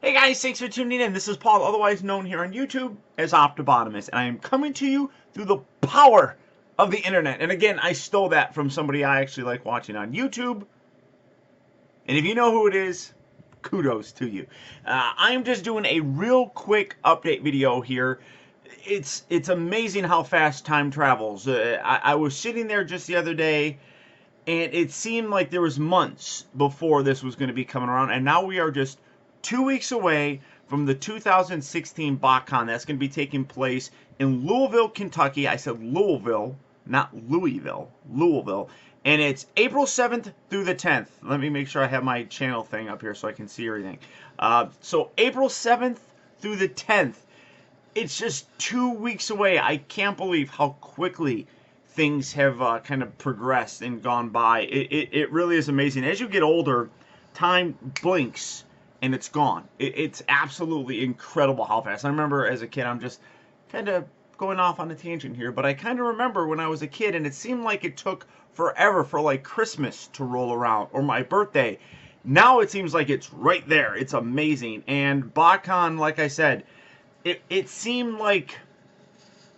Hey guys, thanks for tuning in. This is Paul, otherwise known here on YouTube as Optibotimus, and I am coming to you through the power of the internet. And again, I stole that from somebody I actually like watching on YouTube. And if you know who it is, kudos to you. I'm just doing a real quick update video here. It's amazing how fast time travels. I was sitting there just the other day, and it seemed like there was months before this was going to be coming around, and now we are just 2 weeks away from the 2016 BOTCON. That's going to be taking place in Louisville, Kentucky. I said Louisville, not Louisville, Louisville. And it's April 7th through the 10th. Let me make sure I have my channel thing up here so I can see everything. So April 7th through the 10th. It's just 2 weeks away. I can't believe how quickly things have kind of progressed and gone by. It really is amazing. As you get older, time blinks and it's gone. It's absolutely incredible how fast. I remember as a kid, I'm just kind of going off on a tangent here, but I kind of remember when I was a kid and it seemed like it took forever for like Christmas to roll around or my birthday. Now it seems like it's right there. It's amazing. And BOTCON, like I said, it seemed like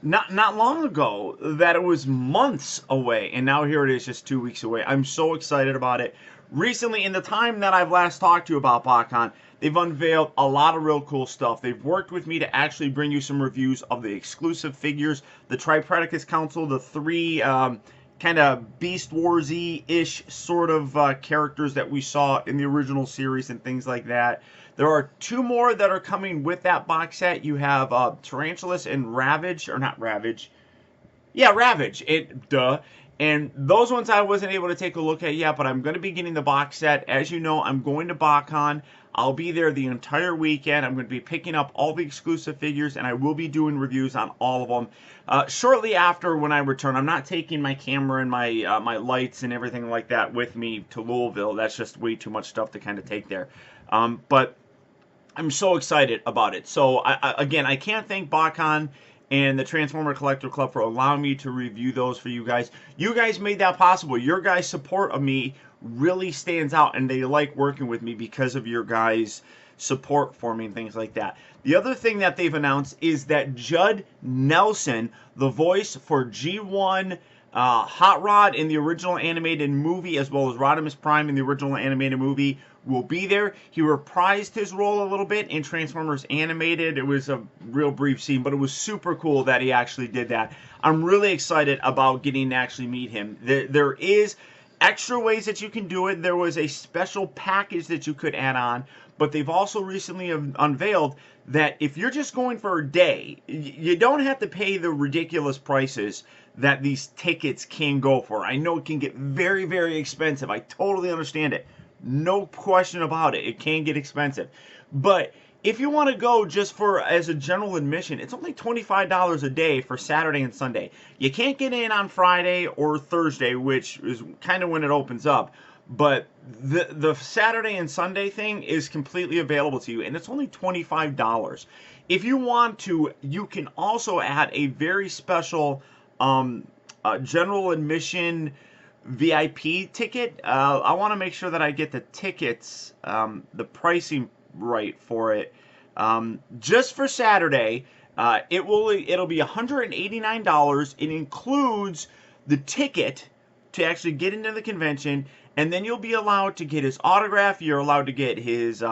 not long ago that it was months away, and now here it is just 2 weeks away. I'm so excited about it. Recently, in the time that I've last talked to you about BOTCON, they've unveiled a lot of real cool stuff. They've worked with me to actually bring you some reviews of the exclusive figures, the Tripredacus Council, the three kind of Beast Wars-y-ish sort of characters that we saw in the original series and things like that. There are two more that are coming with that box set. You have Tarantulas and Ravage, or not Ravage. Yeah, Ravage. And those ones I wasn't able to take a look at yet, but I'm going to be getting the box set. As you know, I'm going to BOTCON. I'll be there the entire weekend. I'm going to be picking up all the exclusive figures, and I will be doing reviews on all of them. Shortly after when I return, I'm not taking my camera and my lights and everything like that with me to Louisville. That's just way too much stuff to kind of take there. But I'm so excited about it. So, again, I can't thank BOTCON and the Transformer Collector Club for allowing me to review those for you guys. You guys made that possible. Your guys' support of me really stands out, and they like working with me because of your guys' support for me and things like that. The other thing that they've announced is that Judd Nelson, the voice for G1 Hot Rod in the original animated movie, as well as Rodimus Prime in the original animated movie, will be there. He reprised his role a little bit in Transformers Animated. It was a real brief scene, but it was super cool that he actually did that. I'm really excited about getting to actually meet him. There is extra ways that you can do it. There was a special package that you could add on, but they've also recently unveiled that if you're just going for a day, you don't have to pay the ridiculous prices that these tickets can go for. I know it can get very, very expensive. I totally understand it. No question about it. It can get expensive. But if you want to go just for as a general admission, it's only $25 a day for Saturday and Sunday. You can't get in on Friday or Thursday, which is kind of when it opens up. But the Saturday and Sunday thing is completely available to you, and it's only $25. If you want to, you can also add a very special general admission VIP ticket. I want to make sure that I get the tickets, the pricing right for it. Just for Saturday, it'll be $189. It includes the ticket to actually get into the convention, and then you'll be allowed to get his autograph. You're allowed to get his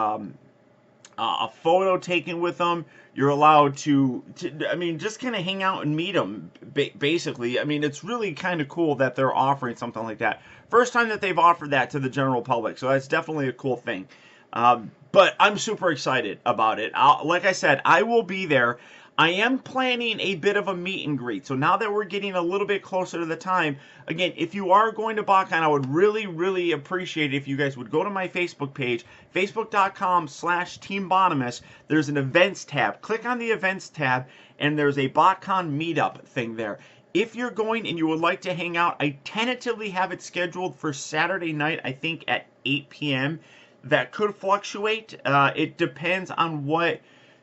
a photo taken with him. You're allowed to I mean, just kind of hang out and meet him, basically. I mean, it's really kind of cool that they're offering something like that. First time that they've offered that to the general public, so that's definitely a cool thing. But I'm super excited about it. Like I said, I will be there. I am planning a bit of a meet and greet. So now that we're getting a little bit closer to the time, again, if you are going to BOTCON, I would really, really appreciate it if you guys would go to my Facebook page, facebook.com/TeamBotimus. There's an events tab. Click on the events tab, and there's a BOTCON meetup thing there. If you're going and you would like to hang out, I tentatively have it scheduled for Saturday night, I think at 8 p.m. That could fluctuate. It depends on what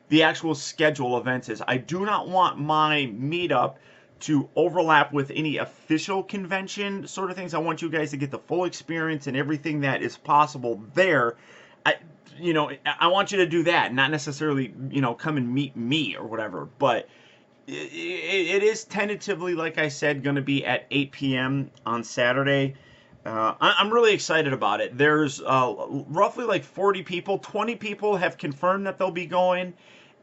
the actual schedule events is. I do not want my meetup to overlap with any official convention sort of things. I want you guys to get the full experience and everything that is possible there. you know, I want you to do that, not necessarily, you know, come and meet me or whatever. But it is tentatively, like I said, going to be at 8 p.m. on Saturday. I'm really excited about it. There's roughly like 40 people. 20 people have confirmed that they'll be going,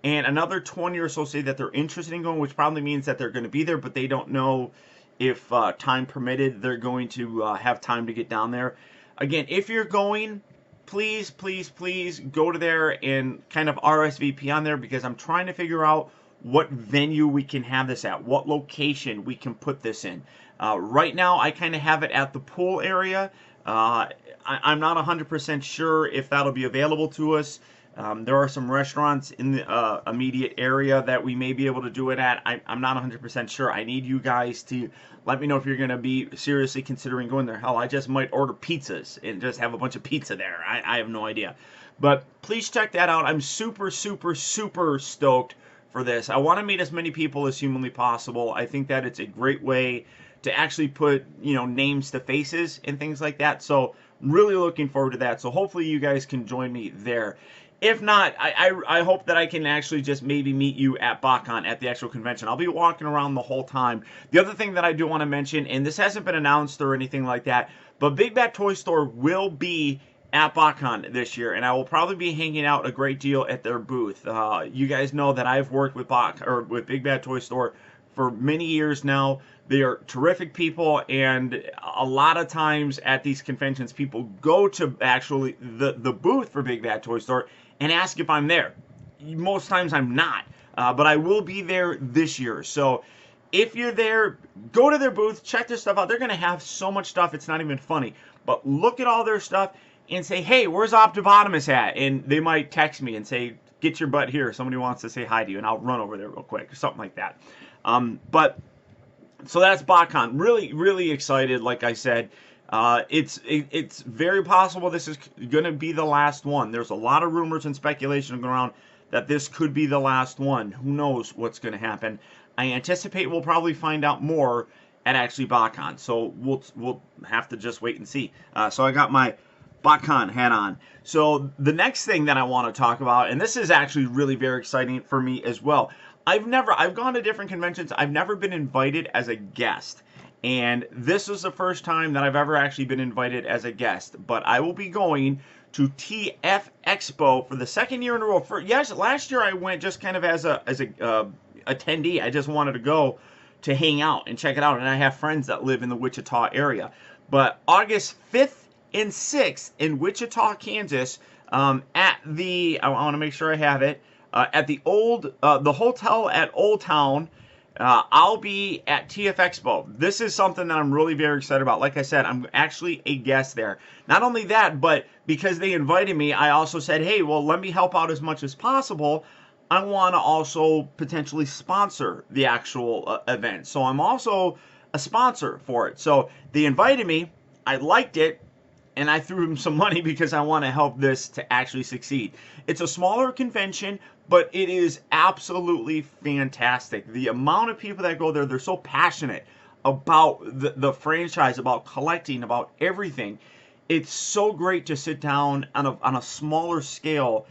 and another 20 or so say that they're interested in going, which probably means that they're going to be there, but they don't know if time permitted they're going to have time to get down there. Again, if you're going, please, please, please go to there and kind of RSVP on there, because I'm trying to figure out what venue we can have this at, what location we can put this in. Right now, I kind of have it at the pool area. I'm not 100% sure if that'll be available to us. There are some restaurants in the immediate area that we may be able to do it at. I'm not 100% sure. I need you guys to let me know if you're going to be seriously considering going there. Hell, I just might order pizzas and just have a bunch of pizza there. I have no idea. But please check that out. I'm super, super, super stoked for this. I want to meet as many people as humanly possible. I think that it's a great way to actually put, you know, names to faces and things like that. So really looking forward to that. So hopefully you guys can join me there. If not, I hope that I can actually just maybe meet you at BOTCON, at the actual convention. I'll be walking around the whole time. The other thing that I do want to mention, and this hasn't been announced or anything like that, but Big Bad Toy Store will be at BOTCON this year, and I will probably be hanging out a great deal at their booth. You guys know that I've worked with with Big Bad Toy Store for many years now. They are terrific people, and a lot of times at these conventions, people go to actually the booth for Big Bad Toy Store and ask if I'm there. Most times I'm not, but I will be there this year. So if you're there, go to their booth, check their stuff out. They're going to have so much stuff, it's not even funny. But look at all their stuff and say, hey, where's Optibotimus at? And they might text me and say, get your butt here. Somebody wants to say hi to you, and I'll run over there real quick or something like that. So that's BotCon. Really, really excited. Like I said, it's very possible this is going to be the last one. There's a lot of rumors and speculation going around that this could be the last one. Who knows what's going to happen? I anticipate we'll probably find out more at actually BotCon. So we'll have to just wait and see. So I got my BotCon hat on. So the next thing that I want to talk about, and this is actually really very exciting for me as well. I've gone to different conventions. I've never been invited as a guest. And this is the first time that I've ever actually been invited as a guest. But I will be going to TFEXPO for the second year in a row. Yes, last year I went just kind of as a attendee. I just wanted to go to hang out and check it out. And I have friends that live in the Wichita area. But August 5th and 6th in Wichita, Kansas, at the, I want to make sure I have it, at the hotel at Old Town. I'll be at TFEXPO. This is something that I'm really very excited about. Like I said, I'm actually a guest there. Not only that, but because they invited me, I also said, hey, well, let me help out as much as possible. I want to also potentially sponsor the actual event. So I'm also a sponsor for it. So they invited me. I liked it. And I threw them some money because I want to help this to actually succeed. It's a smaller convention, but it is absolutely fantastic. The amount of people that go there, they're so passionate about the franchise, about collecting, about everything. It's so great to sit down on a smaller scale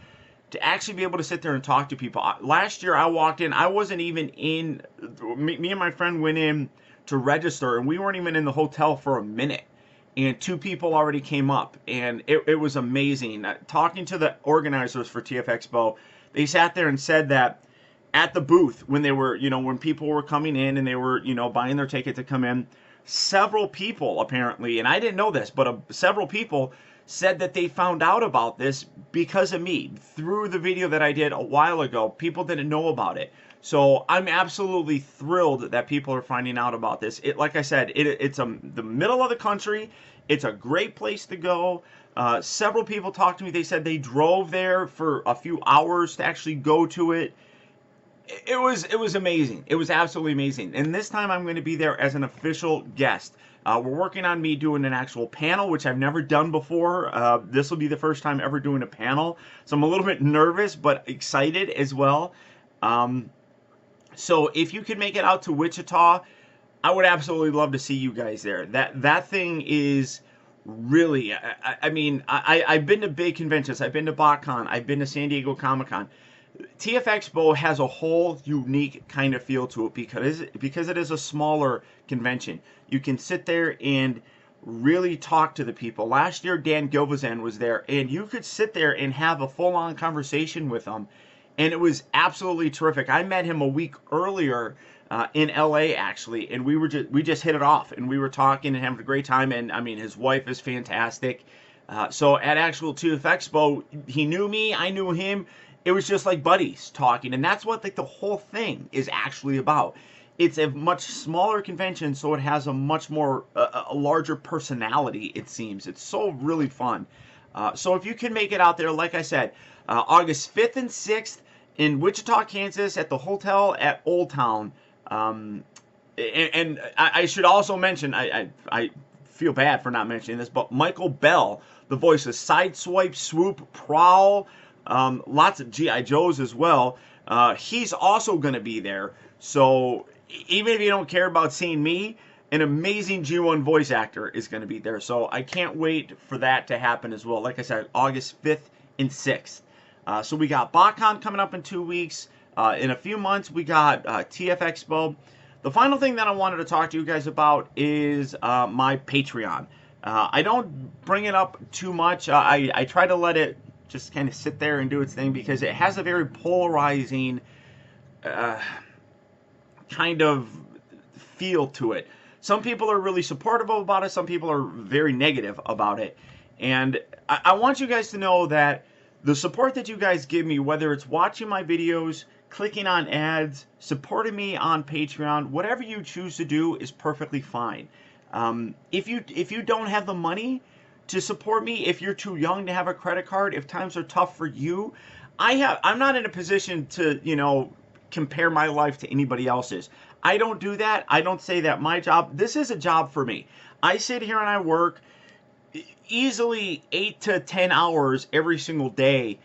to actually be able to sit there and talk to people. Last year I walked in, I wasn't even in, me and my friend went in to register, and we weren't even in the hotel for a minute. And 2 people already came up, and it was amazing. Talking to the organizers for TFEXPO, they sat there and said that at the booth, when they were, when people were coming in and they were, buying their ticket to come in, several people apparently, and I didn't know this, but several people said that they found out about this because of me. Through the video that I did a while ago, people didn't know about it. So I'm absolutely thrilled that people are finding out about this. Like I said, it's the middle of the country. It's a great place to go. Several people talked to me. They said they drove there for a few hours to actually go to it. It was amazing. It was absolutely amazing. And this time I'm going to be there as an official guest. We're working on me doing an actual panel, which I've never done before. This will be the first time ever doing a panel. So I'm a little bit nervous, but excited as well. So if you could make it out to Wichita, I would absolutely love to see you guys there. That thing is really, I mean, I've been to big conventions. I've been to BOTCON. I've been to San Diego Comic-Con. TFEXPO has a whole unique kind of feel to it because it is a smaller convention. You can sit there and really talk to the people. Last year, Dan Gilvezan was there, and you could sit there and have a full-on conversation with him, and it was absolutely terrific. I met him a week earlier in LA actually, and we just hit it off, and we were talking and having a great time. And I mean, his wife is fantastic. So at actual TF Expo, he knew me, I knew him. It was just like buddies talking, and that's what like the whole thing is actually about. It's a much smaller convention, so it has a much more a larger personality. It seems it's so really fun. So if you can make it out there, like I said, August 5th and 6th in Wichita, Kansas, at the hotel at Old Town. And I should also mention, I feel bad for not mentioning this, but Michael Bell, the voice of Sideswipe, Swoop, Prowl, lots of G.I. Joes as well. He's also going to be there. So even if you don't care about seeing me, an amazing G1 voice actor is going to be there. So I can't wait for that to happen as well. Like I said, August 5th and 6th. So we got BotCon coming up in 2 weeks. In a few months, we got TF Expo. The final thing that I wanted to talk to you guys about is my Patreon. I don't bring it up too much. I try to let it just kind of sit there and do its thing because it has a very polarizing kind of feel to it. Some people are really supportive about it. Some people are very negative about it. And I want you guys to know that the support that you guys give me, whether it's watching my videos, clicking on ads, supporting me on Patreon, whatever you choose to do is perfectly fine. If you don't have the money to support me, if you're too young to have a credit card, if times are tough for you, I'm not in a position to, compare my life to anybody else's. I don't do that. I don't say that my job, this is a job for me. I sit here and I work easily 8 to 10 hours every single day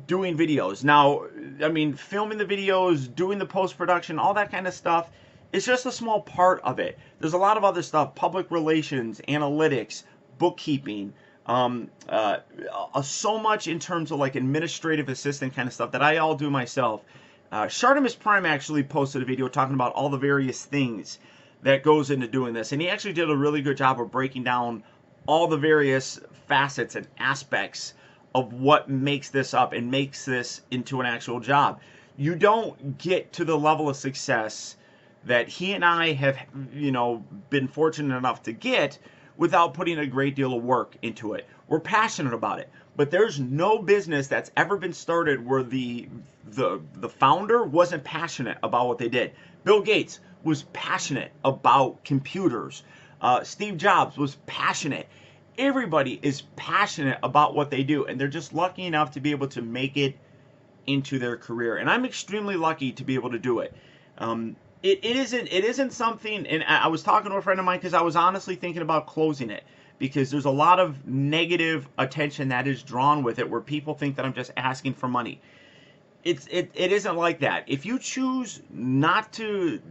doing videos. Now, I mean, filming the videos, doing the post-production, all that kind of stuff, it's just a small part of it. There's a lot of other stuff, public relations, analytics, bookkeeping, so much in terms of like administrative assistant kind of stuff that I all do myself. Shartimus Prime actually posted a video talking about all the various things that goes into doing this, and he actually did a really good job of breaking down all the various facets and aspects of what makes this up and makes this into an actual job. You don't get to the level of success that he and I have, been fortunate enough to get without putting a great deal of work into it. We're passionate about it, but there's no business that's ever been started where the founder wasn't passionate about what they did. Bill Gates was passionate about computers. Steve Jobs was passionate. Everybody is passionate about what they do, and they're just lucky enough to be able to make it into their career. And I'm extremely lucky to be able to do it. It isn't something, and I was talking to a friend of mine because I was honestly thinking about closing it because there's a lot of negative attention that is drawn with it where people think that I'm just asking for money. It isn't like that. If you choose not to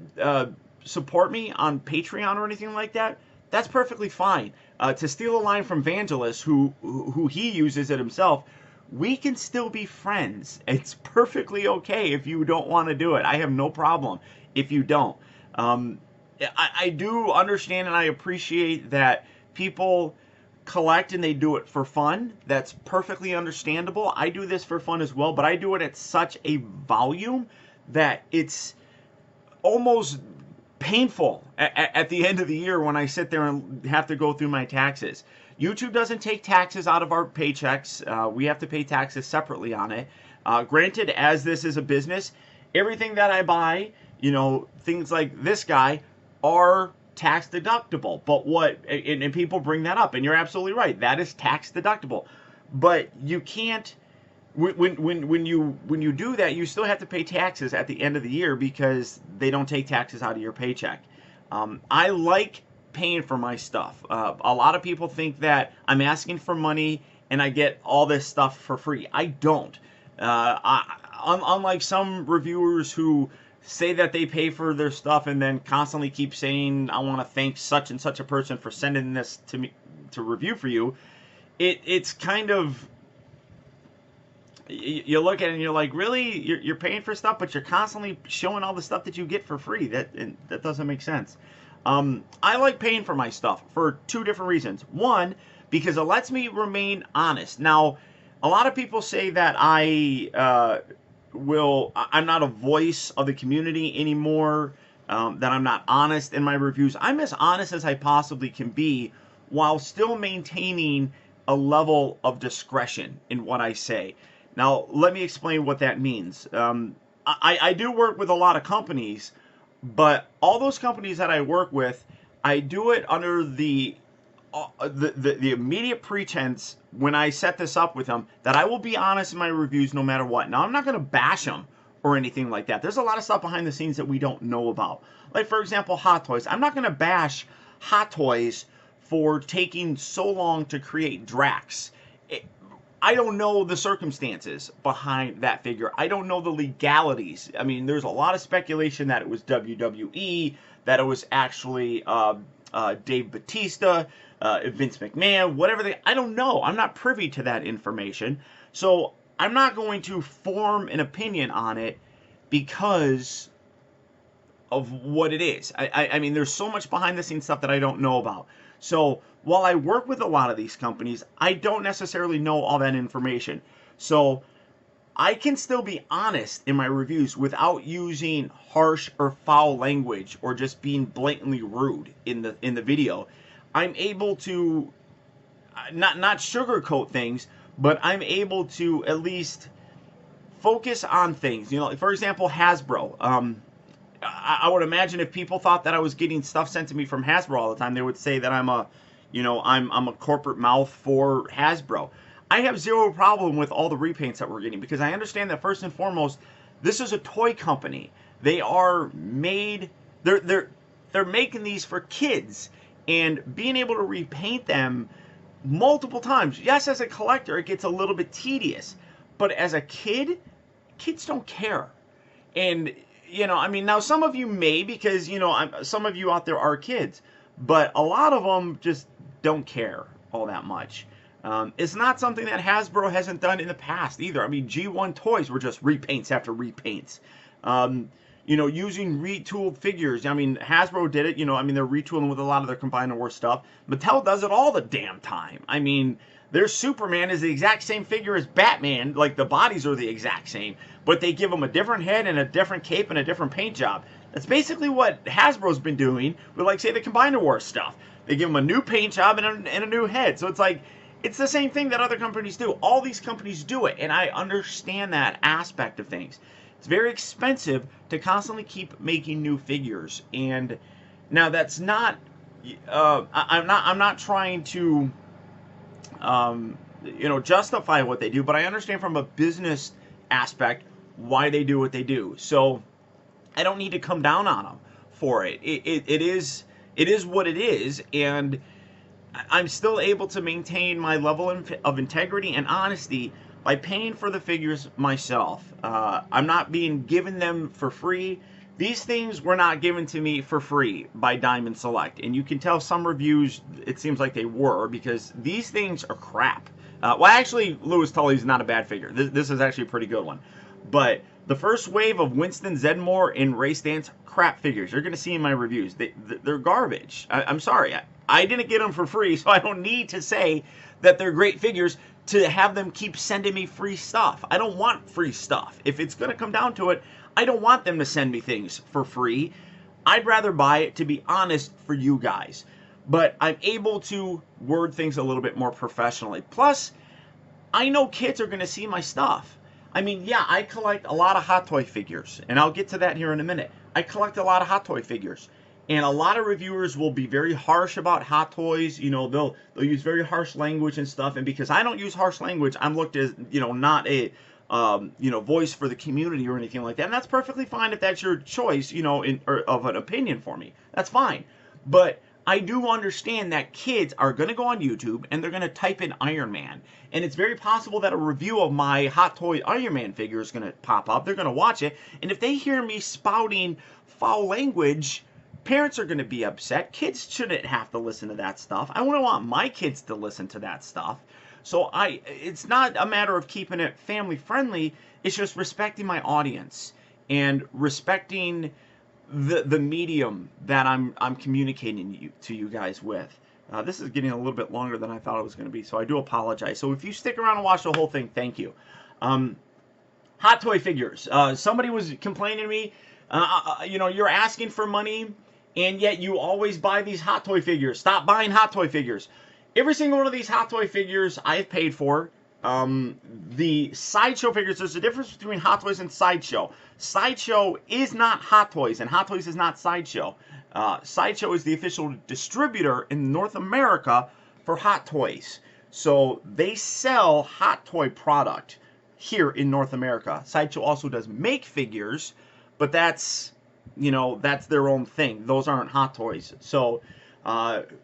support me on Patreon or anything like that, that's perfectly fine. To steal a line from Vangelis, who he uses it himself, we can still be friends. It's perfectly okay if you don't want to do it. I have no problem if you don't. I do understand and I appreciate that people collect and they do it for fun. That's perfectly understandable. I do this for fun as well, but I do it at such a volume that it's almost painful at the end of the year when I sit there and have to go through my taxes. YouTube doesn't take taxes out of our paychecks. We have to pay taxes separately on it. Granted, as this is a business, everything that I buy, things like this guy, are tax deductible. But and people bring that up, and you're absolutely right. That is tax deductible. But you can't, when you do that, you still have to pay taxes at the end of the year because they don't take taxes out of your paycheck. I like paying for my stuff. A lot of people think that I'm asking for money and I get all this stuff for free. I don't. Unlike some reviewers who say that they pay for their stuff and then constantly keep saying, I want to thank such and such a person for sending this to me, to review for you, it's kind of, you look at it and you're like, really, you're paying for stuff, but you're constantly showing all the stuff that you get for free. That doesn't make sense. I like paying for my stuff for two different reasons. One, because it lets me remain honest. Now, a lot of people say that I'm not a voice of the community anymore, that I'm not honest in my reviews. I'm as honest as I possibly can be while still maintaining a level of discretion in what I say. Now, let me explain what that means. I do work with a lot of companies, but all those companies that I work with, I do it under the immediate pretense when I set this up with them that I will be honest in my reviews no matter what. Now, I'm not going to bash them or anything like that. There's a lot of stuff behind the scenes that we don't know about. Like, for example, Hot Toys. I'm not going to bash Hot Toys for taking so long to create Drax. I don't know the circumstances behind that figure. I don't know the legalities. I mean, there's a lot of speculation that it was WWE, that it was actually Dave Bautista, Vince McMahon, whatever I don't know. I'm not privy to that information. So I'm not going to form an opinion on it because of what it is. I mean, there's so much behind the scenes stuff that I don't know about. So while I work with a lot of these companies, I don't necessarily know all that information. So I can still be honest in my reviews without using harsh or foul language or just being blatantly rude in the video. I'm able to not sugarcoat things, but I'm able to at least focus on things. You know, for example, Hasbro. I would imagine if people thought that I was getting stuff sent to me from Hasbro all the time, they would say that I'm a corporate mouth for Hasbro. I have zero problem with all the repaints that we're getting because I understand that first and foremost, this is a toy company. They are made. They're making these for kids, and being able to repaint them multiple times. Yes, as a collector, it gets a little bit tedious, but as a kid, kids don't care. And I mean, now some of you may, because, some of you out there are kids, but a lot of them just don't care all that much. It's not something that Hasbro hasn't done in the past either. I mean, G1 toys were just repaints after repaints. Using retooled figures. I mean, Hasbro did it, I mean, they're retooling with a lot of their Combine War stuff. Mattel does it all the damn time. I mean, their Superman is the exact same figure as Batman, like the bodies are the exact same, but they give him a different head and a different cape and a different paint job. That's basically what Hasbro's been doing with, like, say, the Combine War stuff. They give him a new paint job and a new head. So it's like, it's the same thing that other companies do. All these companies do it, and I understand that aspect of things. It's very expensive to constantly keep making new figures, and now that's not. I'm not trying to, justify what they do, but I understand from a business aspect why they do what they do. So I don't need to come down on them for it. It is what it is, and I'm still able to maintain my level of integrity and honesty by paying for the figures myself. I'm not being given them for free. These things were not given to me for free by Diamond Select, and you can tell some reviews it seems like they were, because these things are crap. Well, actually, Louis Tully's not a bad figure. This is actually a pretty good one. But the first wave of Winston Zedmore in Race Dance, crap figures. You're going to see in my reviews. They're garbage. I'm sorry. I didn't get them for free, so I don't need to say that they're great figures to have them keep sending me free stuff. I don't want free stuff. If it's going to come down to it, I don't want them to send me things for free. I'd rather buy it, to be honest, for you guys. But I'm able to word things a little bit more professionally. Plus, I know kids are going to see my stuff. I mean, yeah, I collect a lot of Hot Toy figures, and I'll get to that here in a minute. I collect a lot of Hot Toy figures, and a lot of reviewers will be very harsh about Hot Toys. They'll use very harsh language and stuff, and because I don't use harsh language, I'm looked as, not a, voice for the community or anything like that, and that's perfectly fine if that's your choice, of an opinion for me. That's fine, but I do understand that kids are going to go on YouTube and they're going to type in Iron Man. And it's very possible that a review of my Hot Toy Iron Man figure is going to pop up. They're going to watch it. And if they hear me spouting foul language, Parents are going to be upset. Kids shouldn't have to listen to that stuff. I wouldn't want my kids to listen to that stuff. So it's not a matter of keeping it family friendly. It's just respecting my audience and respecting the medium that I'm communicating to you guys with. This is getting a little bit longer than I thought it was going to be, so I do apologize. So if you stick around and watch the whole thing, thank you. Hot toy figures. Somebody was complaining to me, you're asking for money, and yet you always buy these Hot Toy figures. Stop buying Hot Toy figures. Every single one of these Hot Toy figures I have paid for. The Sideshow figures, there's a difference between Hot Toys and Sideshow. Sideshow is not Hot Toys, and Hot Toys is not Sideshow. Sideshow is the official distributor in North America for Hot Toys. So they sell Hot Toy product here in North America. Sideshow also does make figures, but that's their own thing. Those aren't Hot Toys. So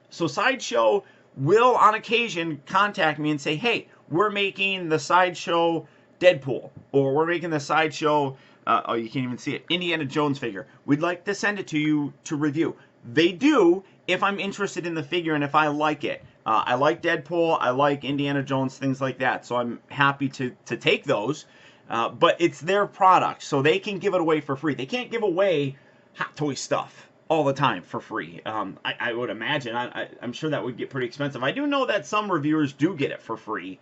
Sideshow will on occasion contact me and say, hey, we're making the Sideshow Deadpool, or we're making the Sideshow, you can't even see it, Indiana Jones figure. We'd like to send it to you to review. They do if I'm interested in the figure and if I like it. I like Deadpool, I like Indiana Jones, things like that, so I'm happy to take those. But it's their product, so they can give it away for free. They can't give away Hot Toy stuff all the time for free. I would imagine. I'm sure that would get pretty expensive. I do know that some reviewers do get it for free.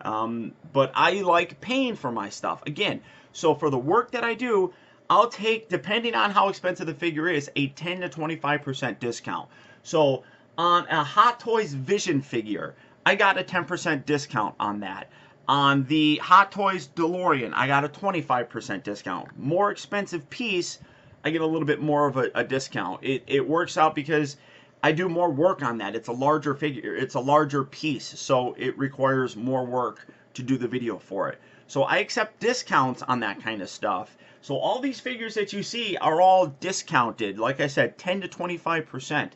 But I like paying for my stuff. Again, so for the work that I do, I'll take, depending on how expensive the figure is, a 10 to 25% discount. So on a Hot Toys Vision figure, I got a 10% discount on that. On the Hot Toys DeLorean, I got a 25% discount. More expensive piece, I get a little bit more of a discount. It works out because I do more work on that. It's a larger figure. It's a larger piece, so it requires more work to do the video for it. So I accept discounts on that kind of stuff. So all these figures that you see are all discounted. Like I said, 10 to 25%.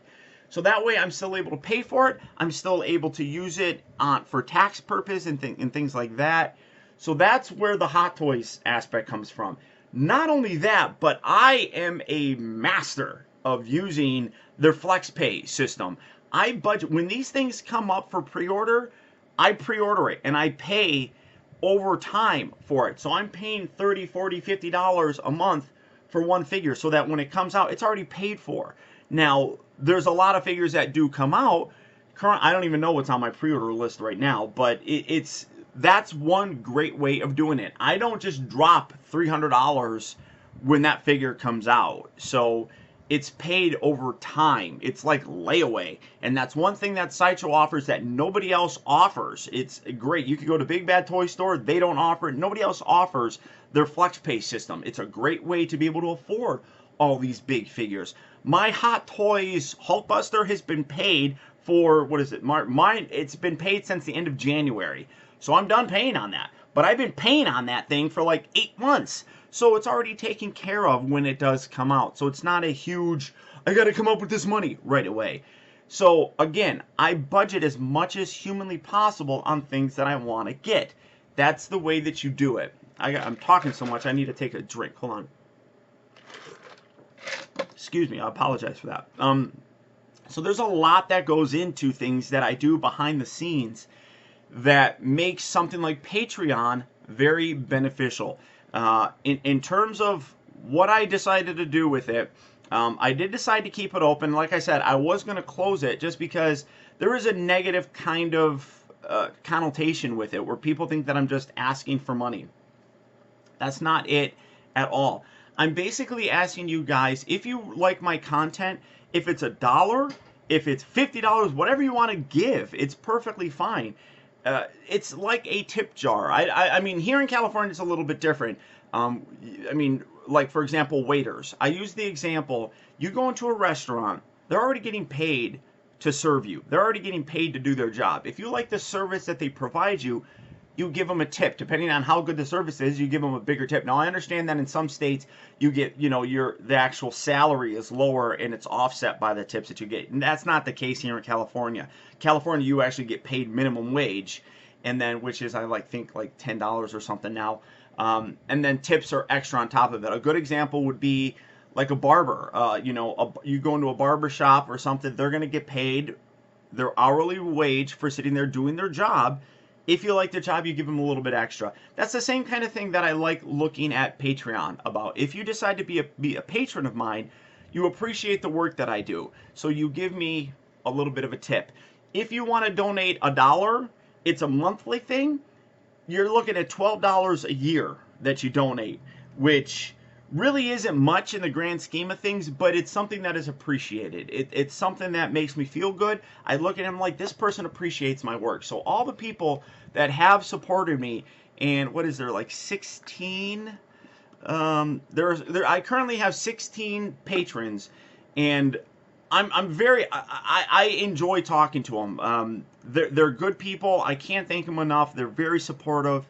So that way I'm still able to pay for it. I'm still able to use it for tax purpose and things like that. So that's where the Hot Toys aspect comes from. Not only that, but I am a master of using their FlexPay system. I budget, when these things come up for pre-order, I pre-order it and I pay over time for it. So I'm paying $30, $40, $50 a month for one figure so that when it comes out, it's already paid for. Now, there's a lot of figures that do come out. I don't even know what's on my pre-order list right now, but that's one great way of doing it. I don't just drop $300 when that figure comes out. So it's paid over time. It's like layaway. And that's one thing that Sideshow offers that nobody else offers. It's great. You can go to Big Bad Toy Store. They don't offer it. Nobody else offers their FlexPay system. It's a great way to be able to afford all these big figures. My Hot Toys Hulkbuster has been paid for, what is it? Mine, it's been paid since the end of January. So I'm done paying on that. But I've been paying on that thing for like 8 months. So it's already taken care of when it does come out. So it's not a huge, I got to come up with this money right away. So again, I budget as much as humanly possible on things that I want to get. That's the way that you do it. I'm talking so much, I need to take a drink. Hold on. Excuse me, I apologize for that. So there's a lot that goes into things that I do behind the scenes that makes something like Patreon very beneficial. In terms of what I decided to do with it, I did decide to keep it open. Like I said, I was going to close it just because there is a negative kind of connotation with it where people think that I'm just asking for money. That's not it at all. I'm basically asking you guys, if you like my content, if it's $1, if it's $50, whatever you want to give, it's perfectly fine. It's like a tip jar. I mean, here in California, it's a little bit different. I mean, like, for example, waiters. I use the example, you go into a restaurant, they're already getting paid to serve you. They're already getting paid to do their job. If you like the service that they provide you, you give them a tip. Depending on how good the service is, you give them a bigger tip. Now, I understand that in some states, you get, the actual salary is lower and it's offset by the tips that you get. And that's not the case here in California. California, you actually get paid minimum wage, and then, which is, I think like $10 or something now. And then tips are extra on top of it. A good example would be like a barber. You know, you go into a barber shop or something, they're going to get paid their hourly wage for sitting there doing their job. If you like their job, you give them a little bit extra. That's the same kind of thing that I like looking at Patreon about. If you decide to be a patron of mine, you appreciate the work that I do, so you give me a little bit of a tip. If you want to donate $1, it's a monthly thing. You're looking at $12 a year that you donate, which really isn't much in the grand scheme of things, but it's something that is appreciated. It's something that makes me feel good. I look at him like, this person appreciates my work. So all the people that have supported me, and what is there, like 16? I currently have 16 patrons, and I enjoy talking to them. They're good people. I can't thank them enough. They're very supportive.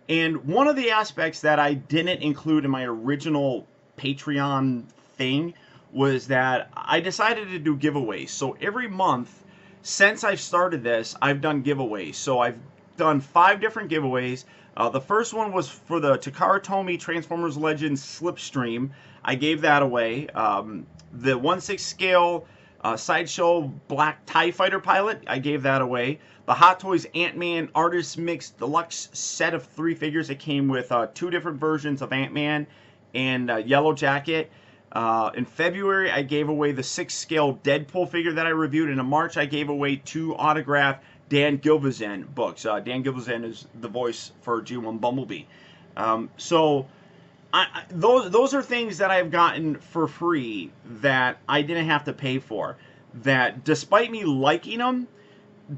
And one of the aspects that I didn't include in my original Patreon thing was that I decided to do giveaways. So every month since I've started this, I've done giveaways. So I've done 5 different giveaways. The first one was for the Takara Tomy Transformers Legends Slipstream. I gave that away. The 1/6 scale Sideshow Black TIE Fighter Pilot, I gave that away. The Hot Toys Ant-Man Artist Mix Deluxe set of 3 figures. It came with 2 different versions of Ant-Man and Yellow Jacket. In February, I gave away the 6 scale Deadpool figure that I reviewed. And in March, I gave away 2 autographed Dan Gilvezan books. Dan Gilvezan is the voice for G1 Bumblebee. So those are things that I've gotten for free that I didn't have to pay for. That, despite me liking them,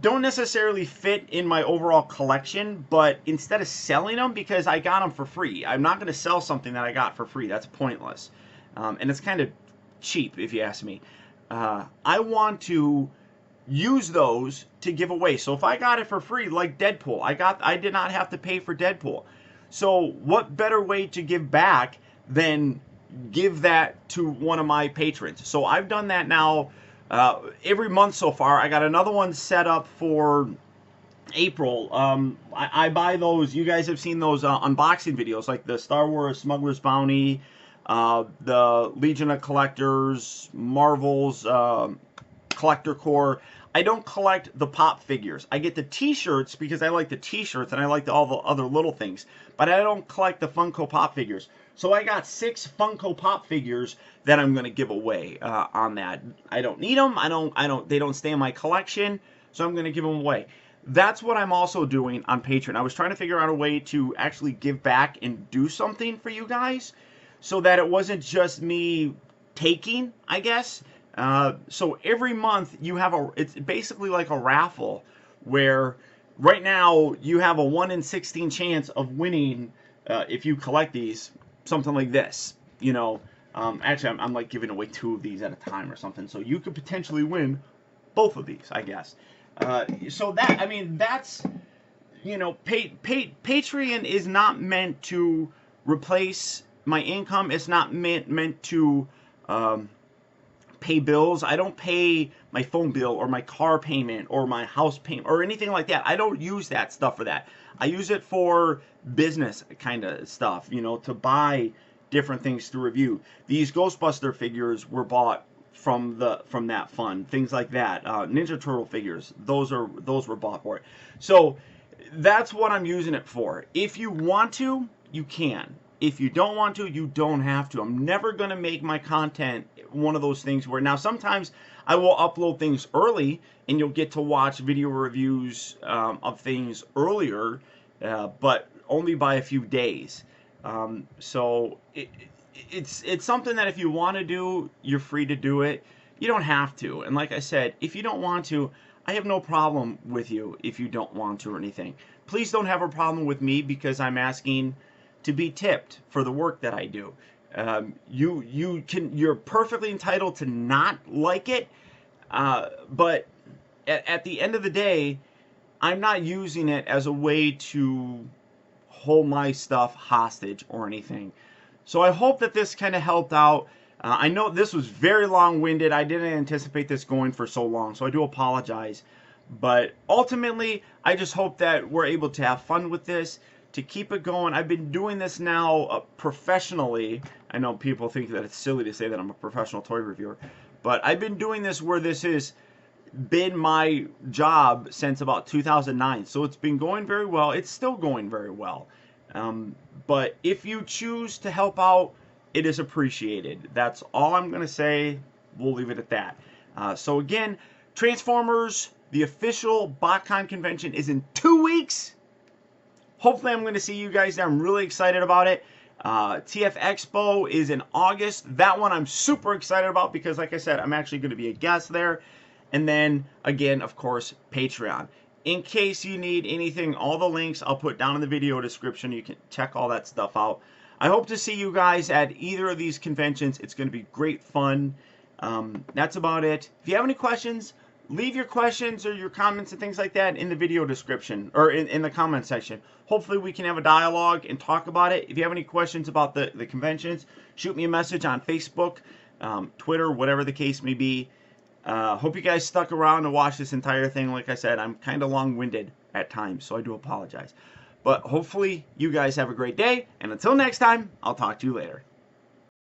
don't necessarily fit in my overall collection, but instead of selling them, because I got them for free, I'm not going to sell something that I got for free. That's pointless. And it's kind of cheap, if you ask me. I want to use those to give away. So if I got it for free, like Deadpool, I did not have to pay for Deadpool. So what better way to give back than give that to one of my patrons? So I've done that now every month so far. I got another one set up for April. I buy those. You guys have seen those unboxing videos, like the Star Wars Smuggler's Bounty, the Legion of Collectors, Marvel's Collector Core. I don't collect the pop figures. I get the t-shirts because I like the t-shirts and I like all the other little things, but I don't collect the Funko Pop figures. So I got 6 Funko Pop figures that I'm going to give away on that. I don't need them. They don't stay in my collection, so I'm going to give them away. That's what I'm also doing on Patreon. I was trying to figure out a way to actually give back and do something for you guys, so that it wasn't just me taking, I guess. So every month you have it's basically like a raffle, where right now you have a 1 in 16 chance of winning if you collect these, something like this. You know, actually I'm like giving away 2 of these at a time or something, so you could potentially win both of these, I guess. So that, I mean, that's, you know, Patreon is not meant to replace my income. It's not meant to pay bills. I don't pay my phone bill or my car payment or my house payment or anything like that. I don't use that stuff for that. I use it for business kind of stuff, you know, to buy different things to review. These Ghostbuster figures were bought from that fund, things like that. Ninja Turtle figures, those were bought for it. So that's what I'm using it for. If you want to, you can. If you don't want to, you don't have to. I'm never going to make my content one of those things where, now sometimes I will upload things early and you'll get to watch video reviews of things earlier, but only by a few days. So it's something that if you want to do, you're free to do it. You don't have to. And like I said, if you don't want to, I have no problem with you if you don't want to or anything. Please don't have a problem with me because I'm asking to be tipped for the work that I do. You're perfectly entitled to not like it, but at the end of the day, I'm not using it as a way to hold my stuff hostage or anything. So I hope that this kind of helped out. I know this was very long-winded. I didn't anticipate this going for so long, so I do apologize. But ultimately, I just hope that we're able to have fun with this, to keep it going. I've been doing this now professionally. I know people think that it's silly to say that I'm a professional toy reviewer, but I've been doing this where this has been my job since about 2009. So it's been going very well. It's still going very well. But if you choose to help out, it is appreciated. That's all I'm going to say. We'll leave it at that. So again, Transformers, the official BOTCON convention is in 2 weeks. Hopefully I'm going to see you guys there. I'm really excited about it. TFEXPO is in August. That one I'm super excited about because, like I said, I'm actually going to be a guest there. And then, again, of course, Patreon. In case you need anything, all the links I'll put down in the video description. You can check all that stuff out. I hope to see you guys at either of these conventions. It's going to be great fun. That's about it. If you have any questions, leave your questions or your comments and things like that in the video description or in the comment section. Hopefully we can have a dialogue and talk about it. If you have any questions about the conventions, shoot me a message on Facebook, Twitter, whatever the case may be. Hope you guys stuck around to watch this entire thing. Like I said, I'm kind of long-winded at times, so I do apologize. But hopefully you guys have a great day, and until next time, I'll talk to you later.